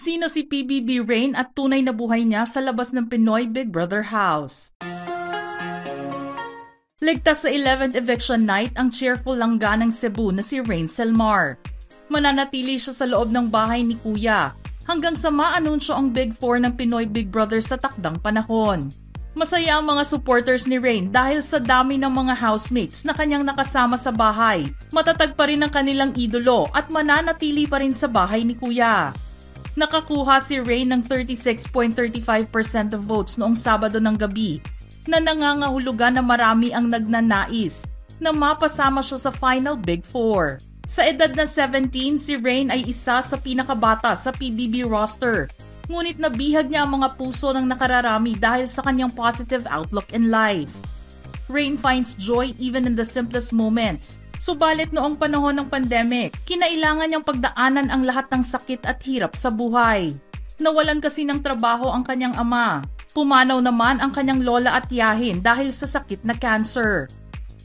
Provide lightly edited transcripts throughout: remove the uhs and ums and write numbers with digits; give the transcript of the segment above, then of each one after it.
Sino si PBB Rain at tunay na buhay niya sa labas ng Pinoy Big Brother house? Ligtas sa 11th eviction night ang cheerful langga ng Cebu na si Rain Selmar. Mananatili siya sa loob ng bahay ni Kuya hanggang sa maanunsyo ang Big Four ng Pinoy Big Brother sa takdang panahon. Masaya ang mga supporters ni Rain dahil sa dami ng mga housemates na kanyang nakasama sa bahay. Matatag pa rin ang kanilang idolo at mananatili pa rin sa bahay ni Kuya. Nakakuha si Rain ng 36.35% of votes noong Sabado ng gabi na nangangahulugan na marami ang nagnanais na mapasama siya sa final Big Four. Sa edad na 17, si Rain ay isa sa pinakabata sa PBB roster. Ngunit nabihag niya ang mga puso ng nakararami dahil sa kanyang positive outlook in life. Rain finds joy even in the simplest moments. Subalit noong panahon ng pandemic, kinailangan niyang pagdaanan ang lahat ng sakit at hirap sa buhay. Nawalan kasi ng trabaho ang kanyang ama. Pumanaw naman ang kanyang lola at tiyahin dahil sa sakit na cancer.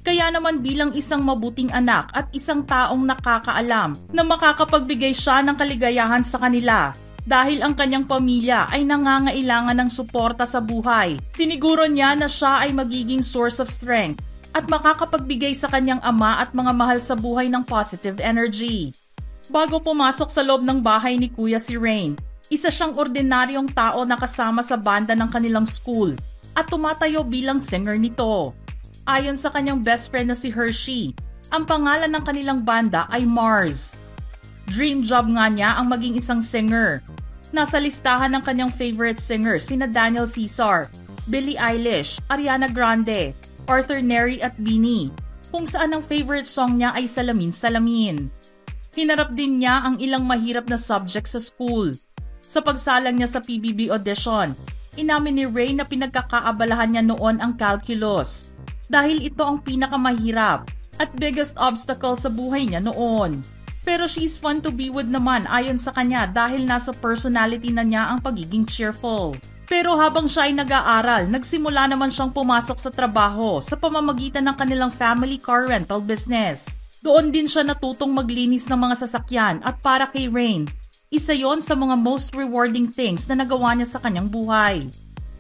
Kaya naman bilang isang mabuting anak at isang taong nakakaalam na makakapagbigay siya ng kaligayahan sa kanila, dahil ang kanyang pamilya ay nangangailangan ng suporta sa buhay, siniguro niya na siya ay magiging source of strength at makakapagbigay sa kanyang ama at mga mahal sa buhay ng positive energy. Bago pumasok sa loob ng bahay ni Kuya si Rain, isa siyang ordinaryong tao na kasama sa banda ng kanilang school at tumatayo bilang singer nito. Ayon sa kanyang best friend na si Hershey, ang pangalan ng kanilang banda ay Mars. Dream job nga niya ang maging isang singer. Nasa listahan ng kanyang favorite singers sina Daniel Caesar, Billie Eilish, Ariana Grande, Arthur Neri at Beanie, kung saan ang favorite song niya ay Salamin Salamin. Hinarap din niya ang ilang mahirap na subject sa school. Sa pagsalang niya sa PBB audition, inamin ni Ray na pinagkakaabalahan niya noon ang calculus dahil ito ang pinakamahirap at biggest obstacle sa buhay niya noon. Pero she's fun to be with naman ayon sa kanya dahil nasa personality na niya ang pagiging cheerful. Pero habang siya ay nag-aaral, nagsimula naman siyang pumasok sa trabaho sa pamamagitan ng kanilang family car rental business. Doon din siya natutong maglinis ng mga sasakyan at para kay Rain, isa yon sa mga most rewarding things na nagawa niya sa kanyang buhay.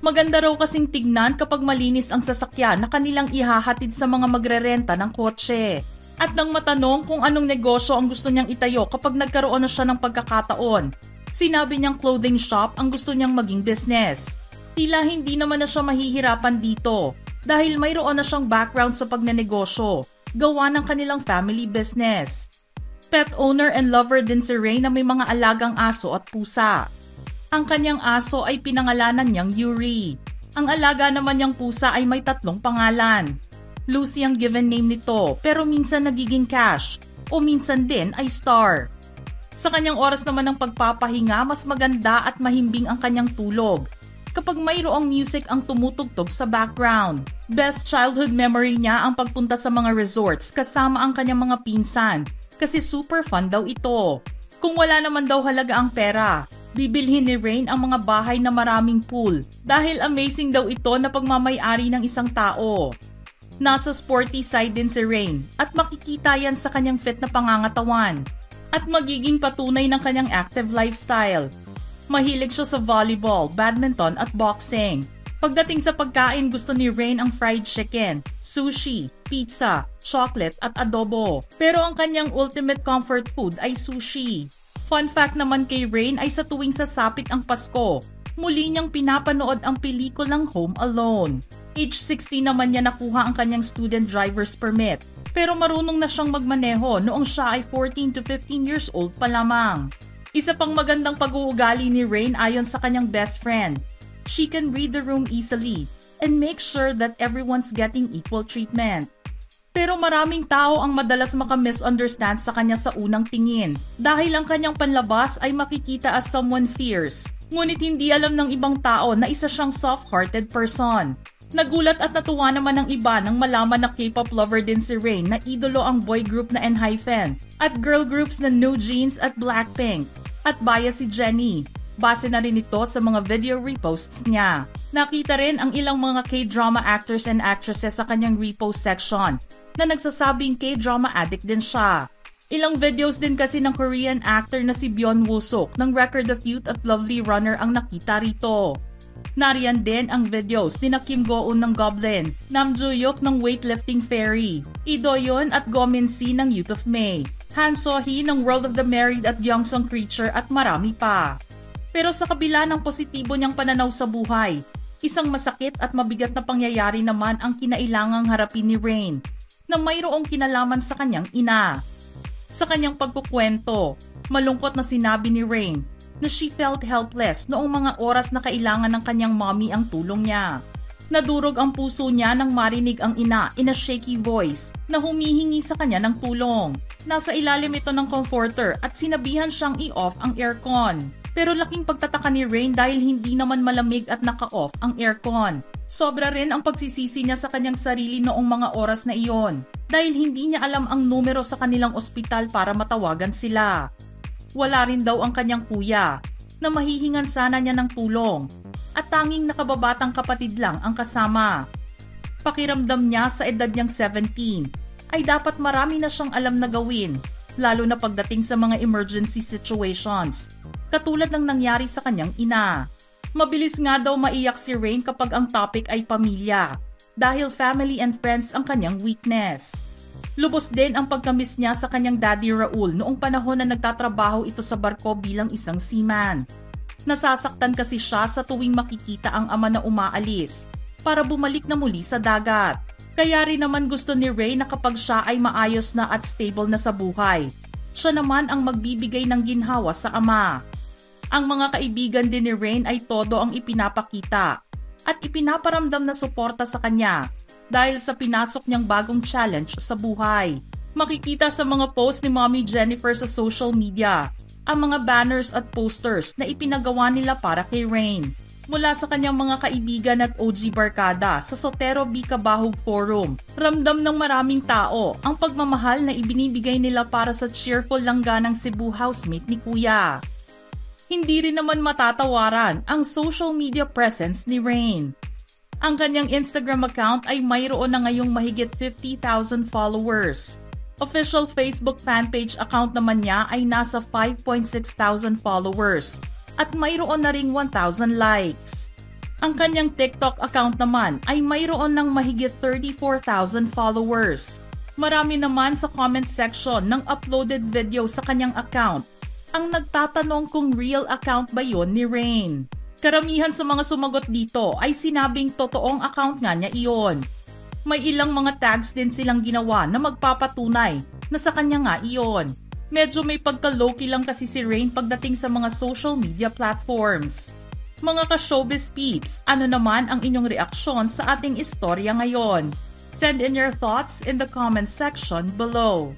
Maganda raw kasing tignan kapag malinis ang sasakyan na kanilang ihahatid sa mga magrerenta ng kotse. At nang matanong kung anong negosyo ang gusto niyang itayo kapag nagkaroon na siya ng pagkakataon, sinabi niyang clothing shop ang gusto niyang maging business. Tila hindi naman na siya mahihirapan dito dahil mayroon na siyang background sa pagnenegosyo, gawa ng kanilang family business. Pet owner and lover din si Ray na may mga alagang aso at pusa. Ang kanyang aso ay pinangalanan niyang Yuri. Ang alaga naman niyang pusa ay may 3 pangalan. Lucy ang given name nito pero minsan nagiging Cash o minsan din ay Star. Sa kanyang oras naman ng pagpapahinga, mas maganda at mahimbing ang kanyang tulog kapag mayroong music ang tumutugtog sa background. Best childhood memory niya ang pagpunta sa mga resorts kasama ang kanyang mga pinsan kasi super fun daw ito. Kung wala naman daw halaga ang pera, bibilhin ni Rain ang mga bahay na maraming pool dahil amazing daw ito na pagmamay-ari ng isang tao. Nasa sporty side din si Rain at makikita yan sa kanyang fit na pangangatawan at magiging patunay ng kanyang active lifestyle. Mahilig siya sa volleyball, badminton at boxing. Pagdating sa pagkain, gusto ni Rain ang fried chicken, sushi, pizza, chocolate at adobo. Pero ang kanyang ultimate comfort food ay sushi. Fun fact naman kay Rain ay sa tuwing sasapit ang Pasko, muli niyang pinapanood ang pelikulang Home Alone. Age 16 naman niya nakuha ang kanyang student driver's permit. Pero marunong na siyang magmaneho noong siya ay 14 to 15 years old pa lamang. Isa pang magandang pag-uugali ni Rain ayon sa kanyang best friend. She can read the room easily and make sure that everyone's getting equal treatment. Pero maraming tao ang madalas maka-misunderstand sa kanya sa unang tingin dahil ang kanyang panlabas ay makikita as someone fierce. Ngunit hindi alam ng ibang tao na isa siyang soft-hearted person. Nagulat at natuwa naman ng iba nang malaman na K-pop lover din si Rain na idolo ang boy group na ENHYPEN at girl groups na NewJeans at Blackpink at bias si Jennie. Base na rin ito sa mga video reposts niya. Nakita rin ang ilang mga K-drama actors and actresses sa kanyang repost section na nagsasabing K-drama addict din siya. Ilang videos din kasi ng Korean actor na si Byun Woo-suk ng Record of Youth at Lovely Runner ang nakita rito. Nariyan din ang videos ni Kim Go-eun ng Goblin, Nam Joo-hyuk ng Weightlifting Fairy, Lee Do-yeon at Go Min-si ng Youth of May, Han So-hee ng World of the Married at Youngsung Creature at marami pa. Pero sa kabila ng positibo niyang pananaw sa buhay, isang masakit at mabigat na pangyayari naman ang kinailangang harapin ni Rain na mayroong kinalaman sa kanyang ina. Sa kanyang pagkukwento, malungkot na sinabi ni Rain na she felt helpless noong mga oras na kailangan ng kanyang mommy ang tulong niya. Nadurog ang puso niya nang marinig ang ina in a shaky voice na humihingi sa kanya ng tulong. Nasa ilalim ito ng comforter at sinabihan siyang i-off ang aircon. Pero laking pagtataka ni Rain dahil hindi naman malamig at naka-off ang aircon. Sobra rin ang pagsisisi niya sa kanyang sarili noong mga oras na iyon dahil hindi niya alam ang numero sa kanilang ospital para matawagan sila. Wala rin daw ang kanyang kuya na mahihingan sana niya ng tulong at tanging nakababatang kapatid lang ang kasama. Pakiramdam niya sa edad niyang 17 ay dapat marami na siyang alam na gawin lalo na pagdating sa mga emergency situations katulad ng nangyari sa kanyang ina. Mabilis nga daw maiyak si Rain kapag ang topic ay pamilya dahil family and friends ang kanyang weakness. Lubos din ang pagkamiss niya sa kanyang daddy Raul noong panahon na nagtatrabaho ito sa barko bilang isang seaman. Nasasaktan kasi siya sa tuwing makikita ang ama na umaalis para bumalik na muli sa dagat. Kaya rin naman gusto ni Ray na kapag siya ay maayos na at stable na sa buhay, siya naman ang magbibigay ng ginhawa sa ama. Ang mga kaibigan din ni Rain ay todo ang ipinapakita at ipinaparamdam na suporta sa kanya dahil sa pinasok niyang bagong challenge sa buhay. Makikita sa mga post ni Mommy Jennifer sa social media ang mga banners at posters na ipinagawa nila para kay Rain. Mula sa kanyang mga kaibigan at OG barkada sa Sotero B. Kabahog Forum, ramdam ng maraming tao ang pagmamahal na ibinibigay nila para sa cheerful langganang Cebu housemate ni Kuya. Hindi rin naman matatawaran ang social media presence ni Rain. Ang kanyang Instagram account ay mayroon na ngayong mahigit 50,000 followers. Official Facebook fanpage account naman niya ay nasa 5,600 followers at mayroon na ring 1,000 likes. Ang kanyang TikTok account naman ay mayroon ng mahigit 34,000 followers. Marami naman sa comment section ng uploaded video sa kanyang account ang nagtatanong kung real account ba yon ni Rain. Karamihan sa mga sumagot dito ay sinabing totoong account nga niya iyon. May ilang mga tags din silang ginawa na magpapatunay na sa kanya nga iyon. Medyo may pagka-low-key lang kasi si Rain pagdating sa mga social media platforms. Mga ka-showbiz peeps, ano naman ang inyong reaksyon sa ating istorya ngayon? Send in your thoughts in the comment section below.